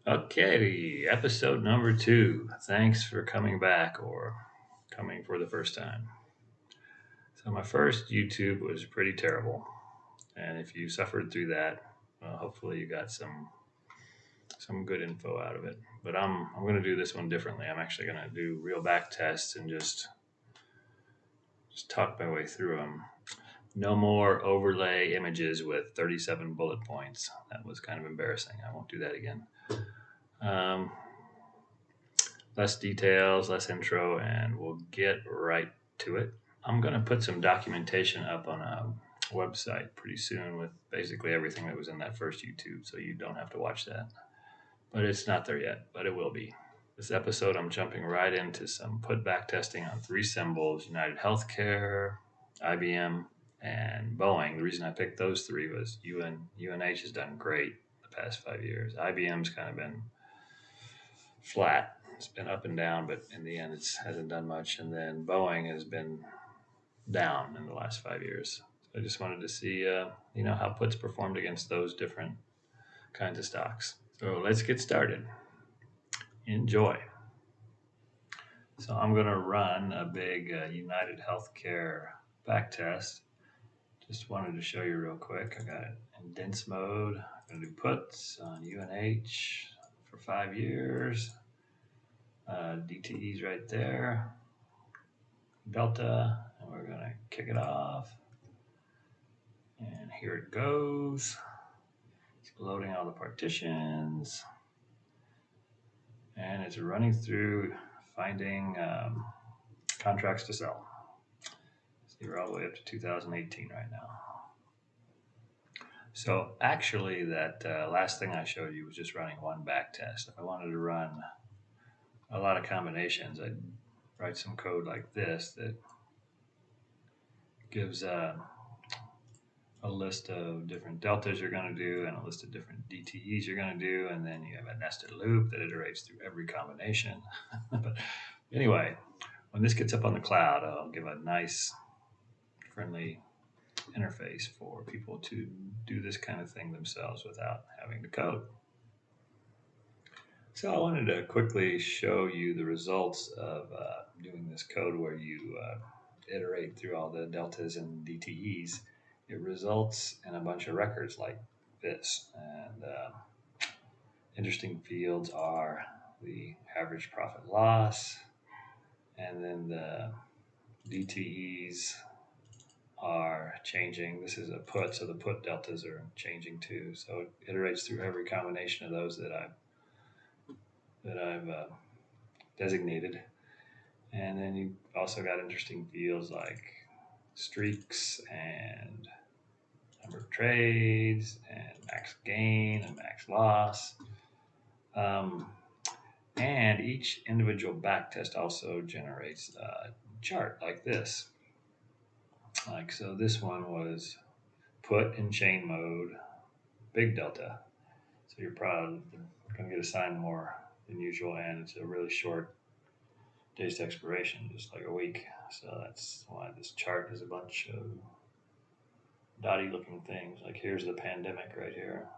Okay, episode number 2. Thanks for coming back or coming for the first time. So, my first YouTube was pretty terrible. And if you suffered through that, well, hopefully you got some good info out of it. But I'm going to do this one differently. I'm actually going to do real back tests and just talk my way through them. No more overlay images with 37 bullet points. That was kind of embarrassing. I won't do that again. Um, Less details, less intro, and we'll get right to it. I'm going to put some documentation up on a website pretty soon with basically everything that was in that first YouTube, so you don't have to watch that. But it's not there yet, but it will be. This episode, I'm jumping right into some put back testing on three symbols: United Healthcare, IBM, and Boeing. The reason I picked those three was UNH has done great the past 5 years. IBM's kind of been flat. It's been up and down, but in the end, it hasn't done much. And then Boeing has been down in the last 5 years. So I just wanted to see, how puts performed against those different kinds of stocks. So let's get started. Enjoy. So I'm going to run a big United Healthcare back test. Just wanted to show you real quick. I got it in dense mode. I'm going to do puts on UNH for 5 years. DTE's right there. Delta, and we're going to kick it off. And here it goes. It's loading all the partitions. And it's running through finding contracts to sell. So you're all the way up to 2018 right now. So actually, that last thing I showed you was just running one back test. If I wanted to run a lot of combinations, I'd write some code like this that gives a list of different deltas you're going to do and a list of different DTEs you're going to do, and then you have a nested loop that iterates through every combination. But anyway, when this gets up on the cloud, I'll give a nice, friendly interface for people to do this kind of thing themselves without having to code. So I wanted to quickly show you the results of doing this code where you iterate through all the deltas and DTEs. It results in a bunch of records like this. And interesting fields are the average profit loss, and then the DTEs are changing. This is a put, so the put deltas are changing too. So it iterates through every combination of those that I've designated. And then you also got interesting fields like streaks and number of trades and max gain and max loss. And each individual backtest also generates a chart like this. Like so, this one was put in chain mode, big delta. So you're probably going to get assigned more than usual, and it's a really short days to expiration, just like a week. So that's why this chart is a bunch of dotty looking things. Like here's the pandemic right here.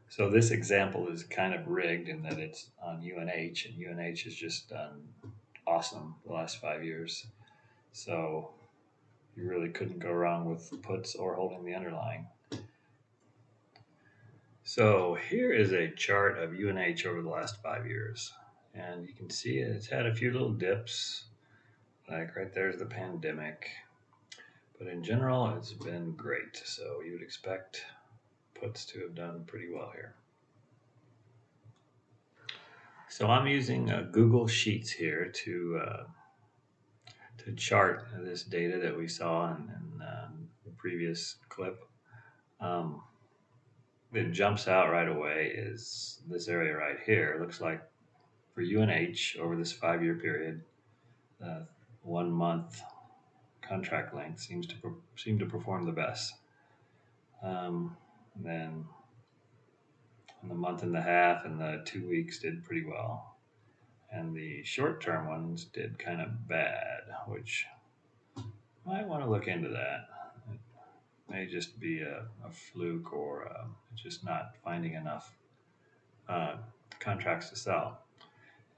So this example is kind of rigged in that it's on UNH, and UNH has just done awesome the last 5 years. So you really couldn't go wrong with puts or holding the underlying. So here is a chart of UNH over the last 5 years. And you can see it's had a few little dips. Like right there's the pandemic. But in general, it's been great. So you would expect puts to have done pretty well here. So I'm using Google Sheets here to chart this data that we saw in the previous clip. It jumps out right away is this area right here. It looks like for UNH over this 5 year period, 1 month contract length seem to perform the best. Then the month and a half and the 2 weeks did pretty well. And the short-term ones did kind of bad, which might want to look into that. It may just be a fluke or just not finding enough uh, contracts to sell.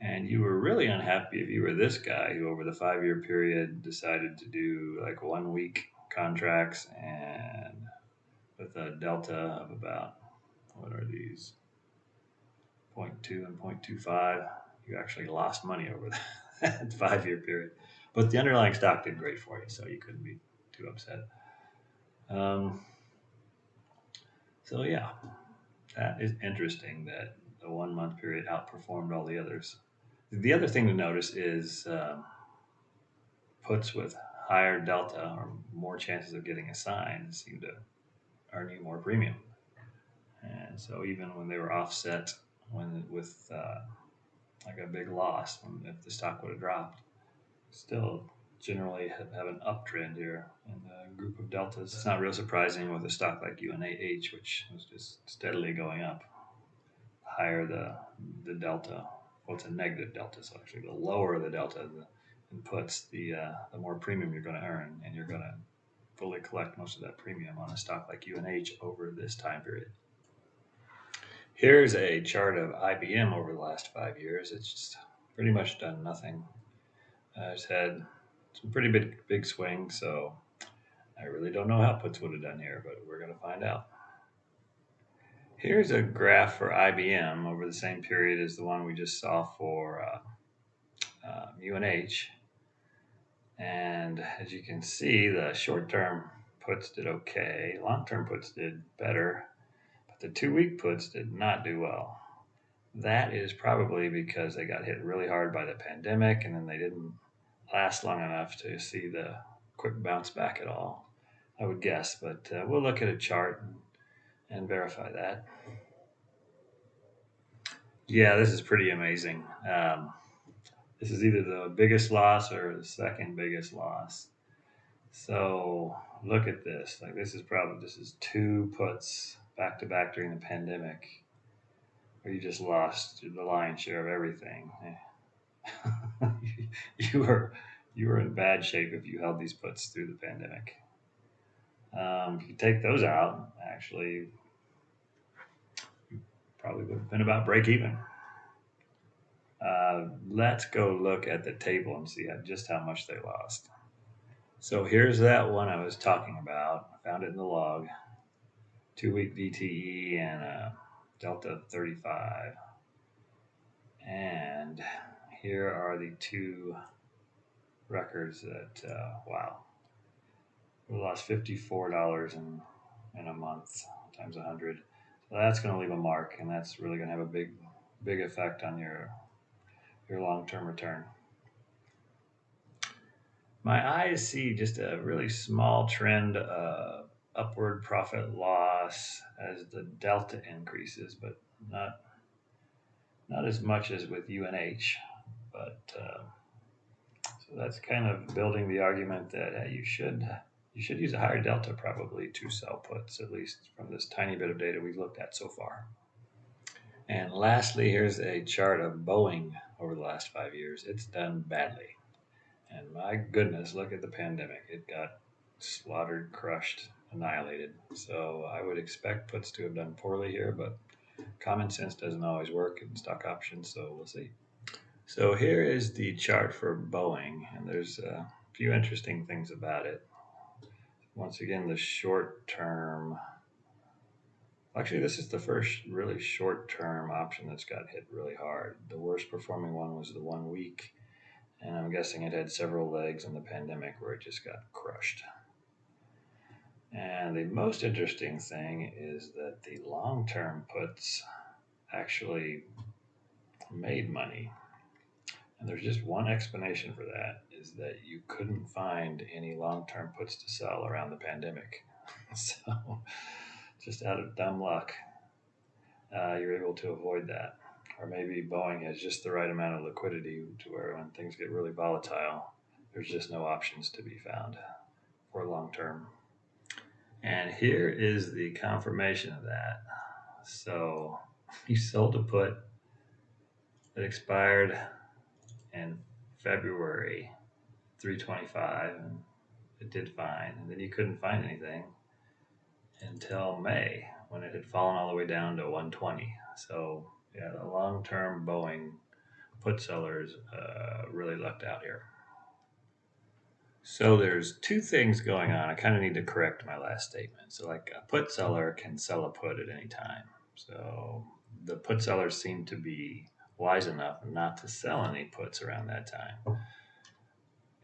And you were really unhappy if you were this guy who, over the 5 year period, decided to do like 1 week contracts and with a delta of about, what are these, zero point 0.2 and 0.25. You actually lost money over that 5 year period. But the underlying stock did great for you, so you couldn't be too upset. Um, so, yeah, that is interesting that the 1 month period outperformed all the others. The other thing to notice is puts with higher delta or more chances of getting assigned seem to earn you more premium. And so even when they were offset with like a big loss, if the stock would have dropped, still generally have an uptrend here in the group of deltas. It's not real surprising with a stock like UNH, which was just steadily going up. Higher the delta, well, it's a negative delta, so actually the lower the delta the inputs, the more premium you're going to earn, and you're going to fully collect most of that premium on a stock like UNH over this time period. Here's a chart of IBM over the last 5 years. It's just pretty much done nothing. It's had some pretty big swings, so I really don't know how puts would have done here, but we're going to find out. Here's a graph for IBM over the same period as the one we just saw for UNH. And as you can see, the short-term puts did okay. Long-term puts did better, but the 2 week puts did not do well. That is probably because they got hit really hard by the pandemic, and then they didn't last long enough to see the quick bounce back at all, I would guess. But we'll look at a chart and verify that. Yeah, this is pretty amazing. This is either the biggest loss or the second biggest loss. So look at this. Like this is two puts back to back during the pandemic, where you just lost the lion's share of everything. you were you were in bad shape if you held these puts through the pandemic. If you take those out, actually, you probably would have been about break even. Let's go look at the table and see just how much they lost. So here's that one I was talking about. I found it in the log. 2 week DTE and a delta of 35. And here are the two records that, wow, we lost $54 in a month times 100. So that's going to leave a mark, and that's really going to have a big effect on your long-term return. My eyes see just a really small trend upward profit loss as the delta increases, but not as much as with UNH. But so that's kind of building the argument that you should use a higher delta probably to sell puts, at least from this tiny bit of data we've looked at so far. And lastly, here's a chart of Boeing over the last 5 years. It's done badly. And my goodness, look at the pandemic. It got slaughtered, crushed, annihilated. So I would expect puts to have done poorly here, but common sense doesn't always work in stock options, so we'll see. So here is the chart for Boeing, and there's a few interesting things about it. Once again, the short term. Actually, this is the first really short term option that's got hit really hard. The worst performing one was the 1 week. And I'm guessing it had several legs in the pandemic where it just got crushed. And the most interesting thing is that the long-term puts actually made money. And there's just one explanation for that, is that you couldn't find any long-term puts to sell around the pandemic. So just out of dumb luck, you're able to avoid that. Or maybe Boeing has just the right amount of liquidity to where when things get really volatile, there's just no options to be found for long term. And here is the confirmation of that. So you sold a put that expired in February 325, and it did fine. And then you couldn't find anything until May when it had fallen all the way down to 120. So Yeah, the long-term Boeing put sellers really lucked out here. So there's two things going on. I kind of need to correct my last statement. So like a put seller can sell a put at any time. So the put sellers seem to be wise enough not to sell any puts around that time.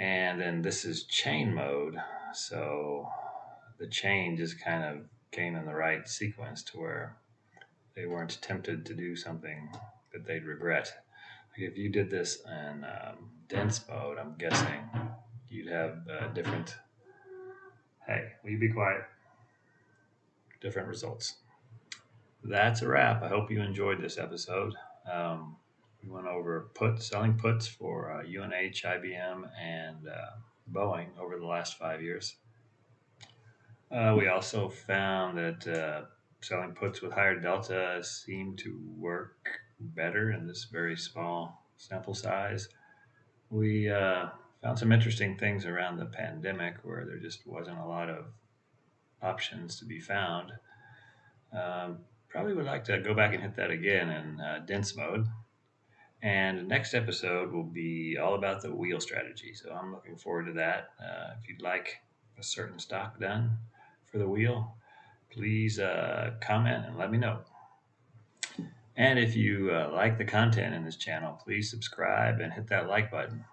And then this is chain mode. So the chain just kind of came in the right sequence to where they weren't tempted to do something that they'd regret. Like if you did this in dense mode, I'm guessing you'd have different. Hey, will you be quiet? Different results. That's a wrap. I hope you enjoyed this episode. We went over selling puts for UNH, IBM, and Boeing over the last 5 years. We also found that selling puts with higher delta seemed to work better in this very small sample size. We found some interesting things around the pandemic where there just wasn't a lot of options to be found. Probably would like to go back and hit that again in dense mode. And the next episode will be all about the wheel strategy. So I'm looking forward to that. If you'd like a certain stock done for the wheel, please comment and let me know. And if you like the content in this channel, please subscribe and hit that like button.